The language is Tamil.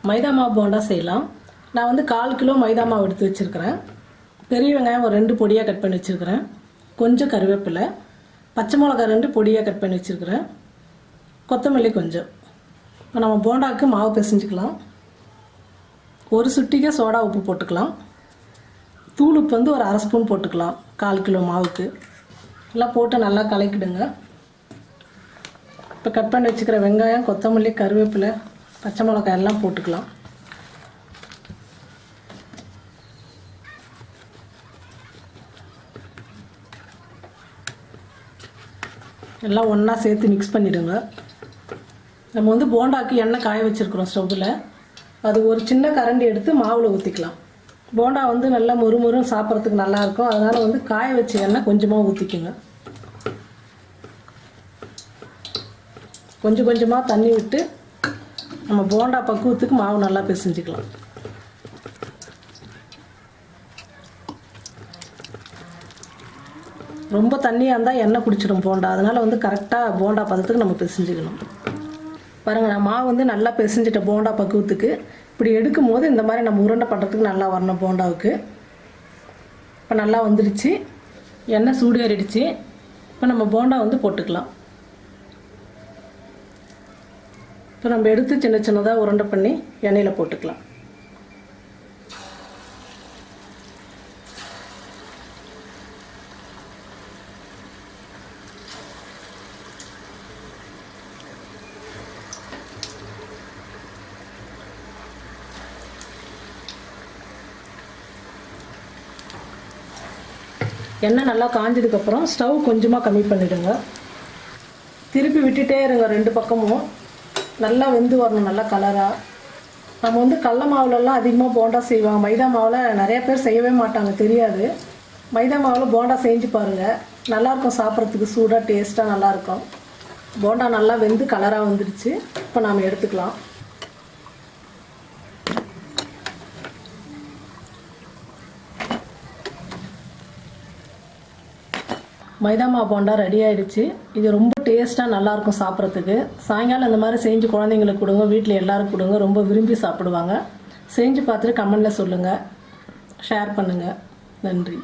மைதா மாவு போண்டா செய்யலாம். நான் வந்து 1/4 கிலோ மைதா மாவு எடுத்து வச்சுருக்கிறேன். பெரிய வெங்காயம் ஒரு 2 பொடியாக கட் பண்ணி வச்சுருக்கிறேன். கொஞ்சம் கருவேப்பிலை, பச்சை மிளகா 2 பொடியாக கட் பண்ணி வச்சுருக்கிறேன். கொத்தமல்லி கொஞ்சம். இப்போ நம்ம போண்டாவுக்கு மாவு பிசைஞ்சிக்கலாம். ஒரு சுட்டிகை சோடா உப்பு போட்டுக்கலாம். தூள் உப்பு வந்து ஒரு 1/2 ஸ்பூன் போட்டுக்கலாம் 1/4 கிலோ மாவுக்கு. எல்லாம் போட்டு நல்லா கலக்கிடுங்க. இப்போ கட் பண்ணி வச்சுக்கிற வெங்காயம், கொத்தமல்லி, கருவேப்பிலை, பச்சை மிளகாய் எல்லாம் போட்டுக்கலாம். எல்லாம் ஒன்றா சேர்த்து மிக்ஸ் பண்ணிவிடுங்க. நம்ம வந்து போண்டாக்கு எண்ணெய் காய வச்சுருக்குறோம் ஸ்டவ்வில். அது ஒரு சின்ன கரண்டி எடுத்து மாவில் ஊற்றிக்கலாம். போண்டா வந்து நல்லா மொறுமொறுன்னு சாப்பிட்றதுக்கு நல்லாயிருக்கும். அதனால் வந்து காய வச்ச எண்ணெய் கொஞ்சமாக ஊற்றிக்குங்க. கொஞ்சம் கொஞ்சமாக தண்ணி விட்டு நம்ம போண்டா பக்குவத்துக்கு மாவு நல்லா பிசைஞ்சிக்கலாம். ரொம்ப தண்ணியாக இருந்தால் எண்ணெய் குடிச்சிடும் போண்டா. அதனால் வந்து கரெக்டாக போண்டா பதத்துக்கு நம்ம பிசைஞ்சிக்கணும். பாருங்கள், நான் மாவு வந்து நல்லா பிசைஞ்சிட்ட போண்டா பக்குவத்துக்கு. இப்படி எடுக்கும் போது இந்த மாதிரி நம்ம உருண்டை பண்ணுறதுக்கு நல்லா வரணும் போண்டாவுக்கு. இப்போ நல்லா வந்துடுச்சு. எண்ணெய் சூடு ஏறிடுச்சு. இப்போ நம்ம போண்டா வந்து போட்டுக்கலாம். இப்போ நம்ம எடுத்து சின்ன சின்னதாக உருண்டை பண்ணி எண்ணெயில் போட்டுக்கலாம். எண்ணெய் நல்லா காஞ்சதுக்கப்புறம் ஸ்டவ் கொஞ்சமாக கம்மி பண்ணிவிடுங்க. திருப்பி விட்டுட்டே இருங்க. 2 பக்கமும் நல்லா வெந்து வரணும், நல்லா கலராக. நம்ம வந்து கடல மாவுலலாம் அதிகமாக போண்டா செய்வாங்க. மைதா மாவில் நிறைய பேர் செய்யவே மாட்டாங்க, தெரியாது. மைதா மாவில் போண்டா செஞ்சு பாருங்கள், நல்லாயிருக்கும். சாப்பிட்றதுக்கு சூடாக டேஸ்ட்டாக நல்லாயிருக்கும். போண்டா நல்லா வெந்து கலராக வந்துடுச்சு. இப்போ நாம் எடுத்துக்கலாம். மைதா மாவு போண்டா ரெடி ஆகிடுச்சு. இது ரொம்ப டேஸ்ட்டாக நல்லாயிருக்கும் சாப்பிட்றதுக்கு. சாயங்காலம் இந்த மாதிரி செஞ்சு குழந்தைங்களுக்கு கொடுங்க, வீட்டில் எல்லோரும் கொடுங்க. ரொம்ப விரும்பி சாப்பிடுவாங்க. செஞ்சு பார்த்துட்டு கமெண்டில் சொல்லுங்கள், ஷேர் பண்ணுங்கள். நன்றி.